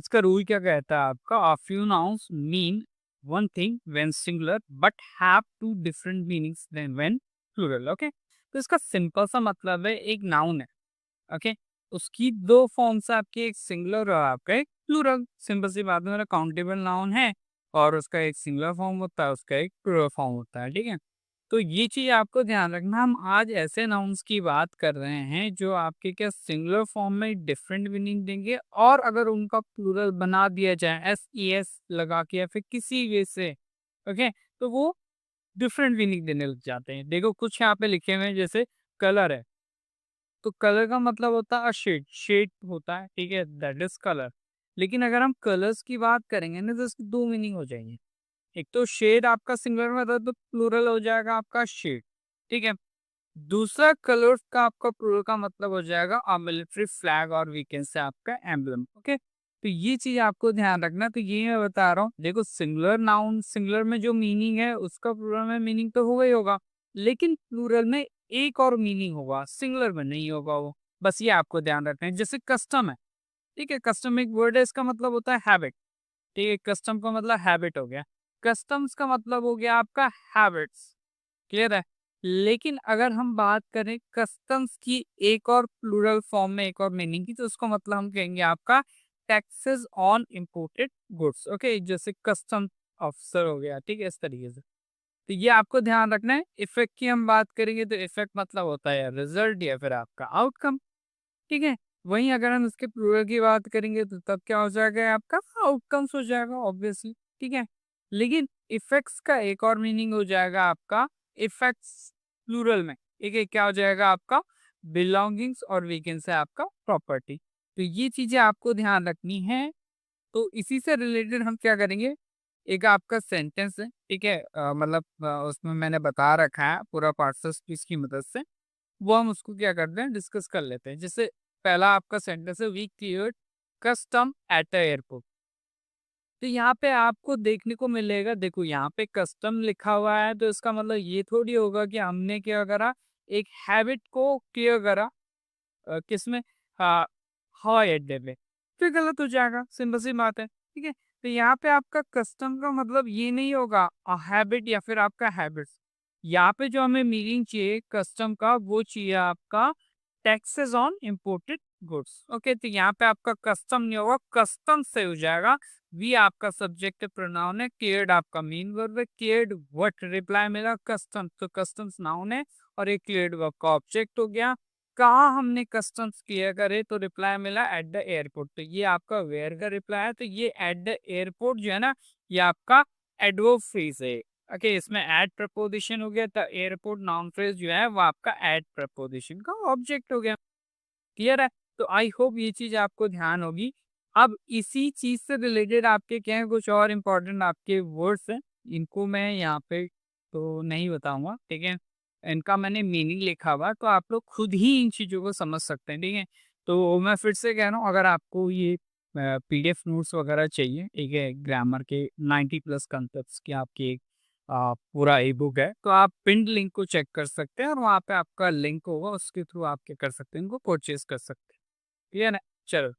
इसका रूल क्या कहता है आपका, a few nouns mean one thing when singular but have two different meanings then when plural. Okay, तो इसका सिंपल सा मतलब है, एक नाउन है, ओके, उसकी दो फॉर्म्स है आपकी, एक सिंगुलर और आपका एक प्लूरल। सिंपल सी बात है, काउंटेबल नाउन है और उसका एक सिंगुलर फॉर्म होता है, उसका एक प्लूरल फॉर्म होता है, ठीक है। तो ये चीज आपको ध्यान रखना, हम आज ऐसे नाउन्स की बात कर रहे हैं जो आपके क्या सिंगुलर फॉर्म में डिफरेंट मीनिंग देंगे, और अगर उनका प्लूरल बना दिया जाए एस लगा के या फिर किसी वे से, ओके, तो वो डिफरेंट मीनिंग देने लग जाते हैं। देखो कुछ यहाँ पे लिखे हुए हैं, जैसे कलर है, तो कलर का मतलब होता है शेड, शेड होता है, ठीक है, दैट इज कलर। लेकिन अगर हम कलर्स की बात करेंगे ना, तो इसकी दो मीनिंग हो जाएंगे। एक तो शेड आपका सिंगुलर में था तो प्लूरल हो जाएगा आपका शेड, ठीक है। दूसरा कलर्स का आपका प्लूरल का मतलब हो जाएगा अ मिलिट्री फ्लैग और वीकेंड से आपका एम्बलम। ओके, तो ये चीज आपको ध्यान रखना। तो ये मैं बता रहा हूँ, देखो सिंगुलर नाउन सिंगुलर में जो मीनिंग है उसका प्लूरल में मीनिंग तो होगा ही होगा, लेकिन प्लूरल में एक और मीनिंग होगा, सिंगुलर में नहीं होगा वो। बस ये आपको ध्यान रखना है। जैसे कस्टम है, ठीक है, कस्टम एक वर्ड है, इसका मतलब होता है हैबिट, ठीक है, कस्टम का मतलब हैबिट हो गया, कस्टम्स का मतलब हो गया आपका हैबिट्स, क्लियर है। लेकिन अगर हम बात करें कस्टम्स की एक और प्लूरल फॉर्म में एक और मीनिंग की, तो उसको मतलब हम कहेंगे आपका taxes on imported goods. Okay, जैसे कस्टम ऑफिसर हो गया, ठीक है, इस तरीके से। तो ये आपको ध्यान रखना है। इफेक्ट की हम बात करेंगे तो इफेक्ट मतलब होता है रिजल्ट या फिर आपका आउटकम, ठीक है। वहीं अगर हम इसके प्लूरल की बात करेंगे तो तब क्या हो जाएगा आपका, आउटकम्स हो जाएगा ऑब्वियसली, ठीक है। लेकिन इफेक्ट्स का एक और मीनिंग हो जाएगा आपका इफेक्ट्स प्लूरल में, ठीक है, क्या हो जाएगा आपका बिलोंगिंग्स और वीकेंड से आपका प्रॉपर्टी। तो ये चीजें आपको ध्यान रखनी है। तो इसी से रिलेटेड हम क्या करेंगे, एक आपका सेंटेंस है, ठीक है, मतलब उसमें मैंने बता रखा है पूरा पार्ट्स स्पीच की मदद से, वो हम उसको क्या करते हैं डिस्कस कर लेते हैं। जैसे पहला आपका सेंटेंस है, we cleared custom at the airport. तो यहाँ पे आपको देखने को मिलेगा, देखो यहाँ पे कस्टम लिखा हुआ है, तो इसका मतलब ये थोड़ी होगा कि हमने क्या करा, एक हैबिट को क्लियर करा, किसमें, हाँ, हवाई अड्डे पे, फिर गलत हो जाएगा, सिंपल सी बात है, ठीक है। तो यहाँ पे आपका कस्टम का मतलब ये नहीं होगा हैबिट या फिर आपका हैबिट्स। यहाँ पे जो हमें मीनिंग चाहिए कस्टम का, वो चाहिए आपका taxes on imported goods. Okay, तो यहाँ पे आपका कस्टम नहीं होगा, कस्टम से हो जाएगा। वी आपका सब्जेक्ट प्रोनाउन है, केयर्ड आपका मेन वर्ब है, केयर्ड व्हाट रिप्लाई मिला कस्टम, तो कस्टम्स नाउन है और एक क्लियर्ड वर्ब का ऑब्जेक्ट हो गया। कहाँ हमने कस्टम्स क्लियर करे, तो रिप्लाई मिला एट द एयरपोर्ट, तो ये आपका वेयर का रिप्लाई है। तो ये एट द एयरपोर्ट जो है ना, ये आपका एडवर्ब फ्रेज है। ओके, इसमें एट प्रपोजिशन हो गया, तो एयरपोर्ट नाउन फ्रेज जो है वो आपका एट प्रपोजिशन का ऑब्जेक्ट हो गया। क्लियर है। तो आई होप ये चीज आपको ध्यान होगी। अब इसी चीज से रिलेटेड आपके क्या है, कुछ और इम्पोर्टेंट आपके वर्ड्स हैं, इनको मैं यहाँ पे तो नहीं बताऊंगा, ठीक है, इनका मैंने मीनिंग लिखा हुआ है, तो आप लोग खुद ही इन चीजों को समझ सकते हैं, ठीक है। तो मैं फिर से कह रहा हूँ, अगर आपको ये पीडीएफ नोट्स वगैरह चाहिए, ठीक है, ग्रामर के 90+ कॉन्सेप्ट्स की आपकी एक पूरा ई बुक है, तो आप पिंड लिंक को चेक कर सकते हैं और वहाँ पे आपका लिंक होगा, उसके थ्रू आप क्या कर सकते हैं, इनको परचेज कर सकते हैं। क्लियर है। चलो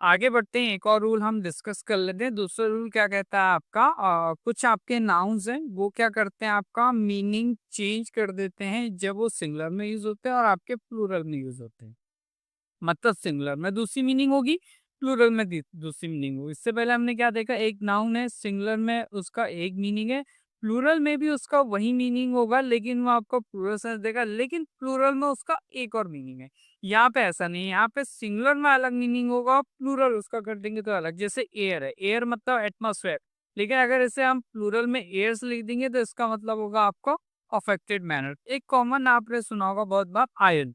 आगे बढ़ते हैं, एक और रूल हम डिस्कस कर लेते हैं। दूसरा रूल क्या कहता है आपका, कुछ आपके नाउन्स हैं वो क्या करते हैं, आपका मीनिंग चेंज कर देते हैं जब वो सिंगुलर में यूज होते हैं और आपके प्लूरल में यूज होते हैं। मतलब सिंगुलर में दूसरी मीनिंग होगी, प्लूरल में दूसरी मीनिंग होगी। इससे पहले हमने क्या देखा, एक नाउन है, सिंगुलर में उसका एक मीनिंग है, प्लूरल में भी उसका वही मीनिंग होगा, लेकिन वो आपको प्लूरल सेंस देगा, लेकिन प्लूरल में उसका एक और मीनिंग है। यहाँ पे ऐसा नहीं है, यहाँ पे सिंगुलर में अलग मीनिंग होगा, प्लूरल उसका कर देंगे तो अलग। जैसे एयर है, एयर मतलब एटमोसफेयर, लेकिन अगर इसे हम प्लूरल में एयर्स लिख देंगे तो इसका मतलब होगा आपको अफेक्टेड मैनर। एक कॉमन आपने सुना होगा बहुत बार, आयरन।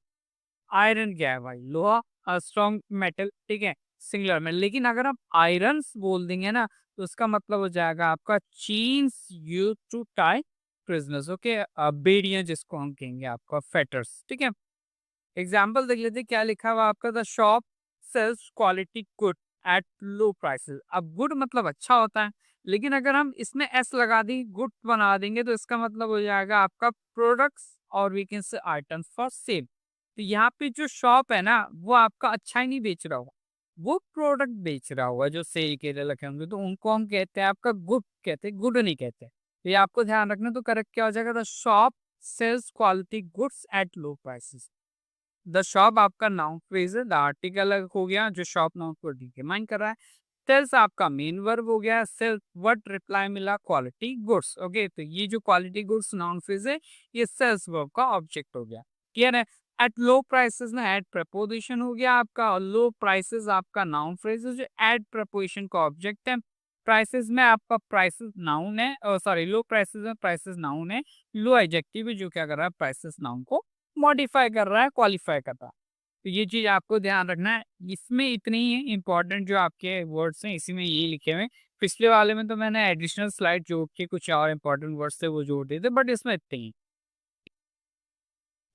आयरन क्या है भाई, लोहा, स्ट्रॉन्ग मेटल, ठीक है, सिंगुलर में। लेकिन अगर आप आयरन्स बोल देंगे ना, तो उसका मतलब हो जाएगा आपका chains used to tie prisoners. Okay, बेड़ियां जिसको हम कहेंगे आपका फेटर्स, ठीक है। एग्जाम्पल देख लेते हैं, क्या लिखा हुआ आपका, the shop sells quality good at low prices. अब गुड मतलब अच्छा होता है, लेकिन अगर हम इसमें एस लगा दी, गुड बना देंगे, तो इसका मतलब हो जाएगा आपका प्रोडक्ट्स और we can say items for sale. तो यहाँ पे जो शॉप है ना, वो आपका अच्छा ही नहीं बेच रहा होगा, वो प्रोडक्ट बेच रहा होगा जो सेल के लिए रखे होंगे, तो उनको हम कहते हैं आपका गुड कहते हैं, गुड नहीं कहते। तो ये आपको ध्यान रखना, तो करेक्ट क्या हो जाएगा, the shop sells quality goods at low prices. The shop आपका नाउन फ्रेज है, द आर्टिकल हो गया जो शॉप नाउन को डिटरमाइन कर रहा है। सेल्स आपका मेन वर्ब हो गया, सेल्स वर्ड रिप्लाई मिला क्वालिटी गुड्स। ओके, तो ये जो क्वालिटी गुड्स नाउन फ्रेज है, ये सेल्स वर्ब का ऑब्जेक्ट हो गया। क्लियर है। एट लो प्राइसेस ना एट प्रपोजिशन हो गया आपका, और लो प्राइसेस आपका नाउन फ्रेज है जो एट प्रपोजिशन का ऑब्जेक्ट है। प्राइसेस में आपका प्राइसेस नाउन है, सॉरी लो प्राइसेस में प्राइसेस नाउन है, लो एडजेक्टिव है जो क्या कर रहा है, प्राइसेस नाउन को मॉडिफाई कर रहा है, क्वालिफाई कर रहा है। तो ये चीज आपको ध्यान रखना है। इसमें इतनी ही इंपॉर्टेंट जो आपके वर्ड्स हैं इसी में ये लिखे हुए हैं। पिछले वाले में तो मैंने एडिशनल स्लाइड जोड़ के कुछ और इंपॉर्टेंट वर्ड्स थे वो जोड़ दिए थे, बट इसमें इतने ही।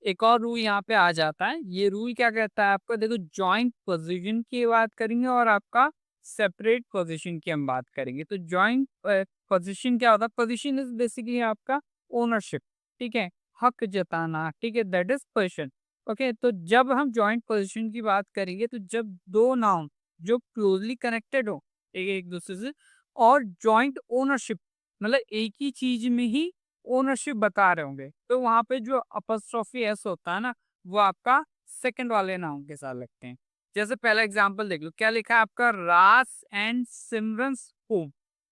एक और रूल यहाँ पे आ जाता है। ये रूल क्या कहता है आपका, देखो जॉइंट पोजीशन की बात करेंगे और आपका सेपरेट पोजीशन की हम बात करेंगे। तो जॉइंट पोजीशन क्या होता है, पोजीशन इज बेसिकली आपका ओनरशिप, ठीक है, हक जताना, ठीक है, दैट इज पोजीशन। ओके, तो जब हम जॉइंट पोजीशन की बात करेंगे, तो जब दो नाउन जो क्लोजली कनेक्टेड हो एक एक दूसरे से, और जॉइंट ओनरशिप मतलब एक ही चीज में ही ओनरशिप बता रहे होंगे, तो वहां पे जो अपस्ट्रॉफी एस होता है ना, वो आपका सेकंड वाले नाउन के साथ लगते हैं। जैसे पहला एग्जांपल देख लो, क्या लिखा है आपका, रास एंड सिमरन्स होम।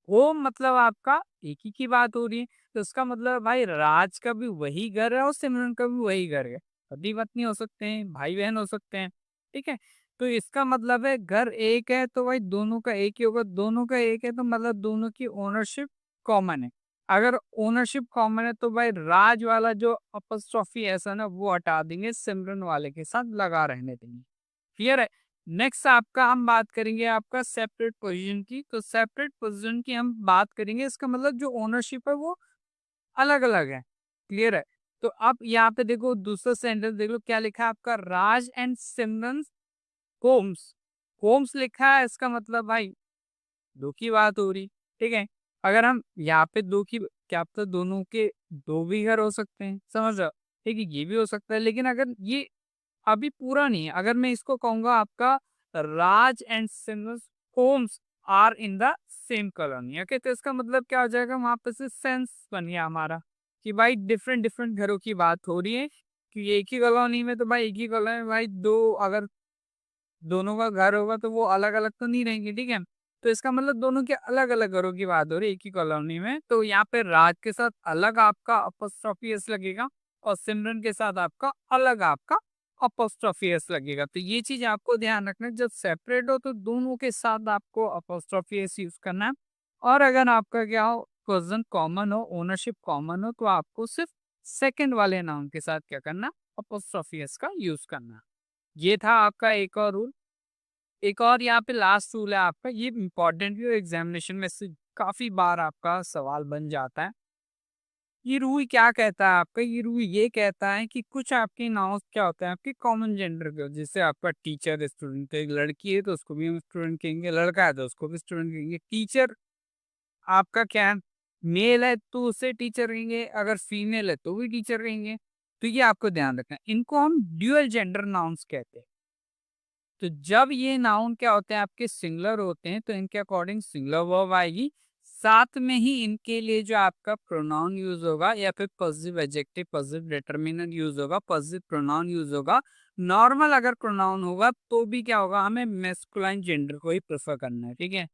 होम मतलब आपका एक ही की बात हो रही है, तो उसका मतलब भाई राज का भी वही घर है और सिमरन का भी वही घर है। पति पत्नी हो सकते हैं, भाई बहन हो सकते हैं, ठीक है। तो इसका मतलब है घर एक है तो भाई दोनों का एक ही होगा, दोनों का एक है तो मतलब दोनों की ओनरशिप कॉमन है। अगर ओनरशिप कॉमन है तो भाई राज वाला जो अपस्ट्रॉफी ऐसा ना वो हटा देंगे, सिमरन वाले के साथ लगा रहने देंगे। क्लियर है। नेक्स्ट आपका हम बात करेंगे आपका सेपरेट पोजीशन की। तो सेपरेट पोजीशन की हम बात करेंगे, इसका मतलब जो ओनरशिप है वो अलग अलग है। क्लियर है। तो अब यहाँ पे देखो दूसरा सेंटेंस देख लो, क्या लिखा है आपका, Raj and Simran Holmes. Holmes लिखा है, इसका मतलब भाई दो की बात हो रही, ठीक है। अगर हम यहाँ पे दो की, क्या पता दोनों के दो भी घर हो सकते हैं, समझ रहे हो, ठीक है, ये भी हो सकता है। लेकिन अगर ये अभी पूरा नहीं है, अगर मैं इसको कहूंगा आपका, Raj and Simran homes are in the same colony, okay, तो इसका मतलब क्या हो जाएगा, वहां पे से सेंस बन गया हमारा कि भाई डिफरेंट डिफरेंट घरों की बात हो रही है। कि एक ही कॉलोनी में तो भाई एक ही कॉलोनी में भाई दो, अगर दोनों का घर होगा तो वो अलग अलग तो नहीं रहेंगे, ठीक है। तो इसका मतलब दोनों के अलग अलग घरों की बात हो रही है एक ही कॉलोनी में। तो यहाँ पे राज के साथ अलग आपका अपॉस्ट्रोफी एस लगेगा, और सिमरन के साथ आपका अलग आपका अपॉस्ट्रोफी एस लगेगा। तो ये चीज आपको ध्यान रखना है, जब सेपरेट हो तो दोनों के साथ आपको अपॉस्ट्रोफी एस यूज करना है। और अगर आपका क्या हो, पर्सन कॉमन हो, ओनरशिप कॉमन हो, तो आपको सिर्फ सेकंड वाले नाउन के साथ क्या करना, अपॉस्ट्रोफी एस का यूज करना। ये था आपका एक और रूल। एक और यहाँ पे लास्ट रूल है आपका, ये इंपॉर्टेंट भी है, एग्जामिनेशन में से काफी बार आपका सवाल बन जाता है। ये रूल क्या कहता है आपका, ये रूल ये कहता है कि कुछ आपके नाउन क्या होते हैं आपके कॉमन जेंडर के, जैसे आपका टीचर स्टूडेंट, एक लड़की है तो उसको भी हम स्टूडेंट कहेंगे, लड़का है तो उसको भी स्टूडेंट कहेंगे। टीचर आपका क्या है, मेल है तो उसे टीचर कहेंगे, अगर फीमेल है तो भी टीचर कहेंगे। तो ये आपको ध्यान रखना है, इनको हम ड्यूअल जेंडर नाउन्स कहते हैं। तो जब ये नाउन क्या होते हैं आपके सिंगुलर होते हैं, तो इनके अकॉर्डिंग सिंगुलर वर्ब आएगी, साथ में ही इनके लिए जो आपका प्रोनाउन यूज होगा या फिर positive adjective positive determinant use होगा, पॉजिटिव प्रोनाउन यूज होगा। नॉर्मल अगर प्रोनाउन होगा तो भी क्या होगा, हमें मेस्कुलाइन जेंडर को ही प्रेफर करना है, ठीक है।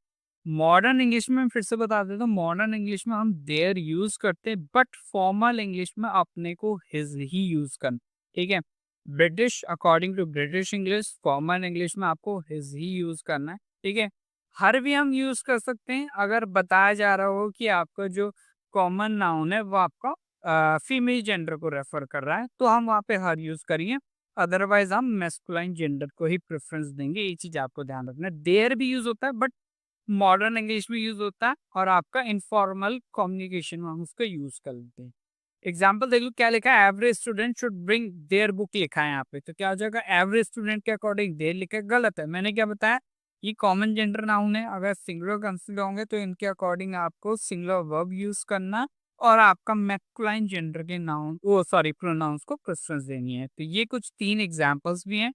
मॉडर्न इंग्लिश में फिर से बता देता हूँ, मॉडर्न इंग्लिश में हम देयर यूज करते हैं, बट फॉर्मल इंग्लिश में अपने को हिज ही यूज करना, ठीक है। British according to British English, common English में आपको हिज ही यूज करना है, ठीक है। हर भी हम यूज कर सकते हैं अगर बताया जा रहा हो कि आपका जो कॉमन नाउन है वो आपका फीमेल जेंडर को रेफर कर रहा है, तो हम वहाँ पे हर यूज करिए। अदरवाइज हम मेस्कुलाइन जेंडर को ही प्रेफरेंस देंगे, ये चीज आपको ध्यान रखना है। देयर भी यूज होता है, बट मॉडर्न इंग्लिश में यूज होता है, और आपका इनफॉर्मल कम्युनिकेशन में हम उसका यूज कर लेते हैं। एग्जाम्पल देख लो, क्या लिखा है, average student should bring their book लिखा है यहाँ पे, तो क्या हो जाएगा, एवरेज स्टूडेंट के अकॉर्डिंग देयर लिखा है, गलत है। मैंने क्या बताया, ये कॉमन जेंडर नाउन है, अगर सिंगुलर कंसिडर होंगे तो इनके अकॉर्डिंग आपको सिंगुलर वर्ब यूज करना, और आपका मैस्कुलाइन जेंडर के नाउन वो सॉरी प्रोनाउंस को प्रेफरेंस देनी है। तो ये कुछ तीन एग्जाम्पल्स भी हैं,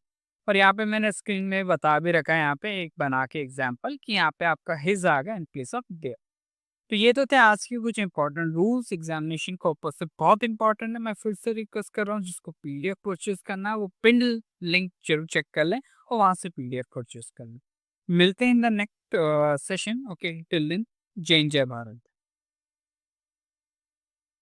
और यहाँ पे मैंने स्क्रीन में बता भी रखा है यहाँ पे एक बना के एग्जाम्पल कि यहाँ पे आपका हिज आ गया इन प्लेस ऑफ देयर। तो ये तो थे आज के कुछ इंपॉर्टेंट रूल्स एग्जामिनेशन को ऊपर से बहुत इंपॉर्टेंट है। मैं फिर से रिक्वेस्ट कर रहा हूँ जिसको पीडीएफ परचेज करना है वो पिन लिंक जरूर चेक कर लें और वहां से पीडीएफ परचेज कर लें। मिलते हैं in the next session. Okay, till then, जय हिंद, जय भारत।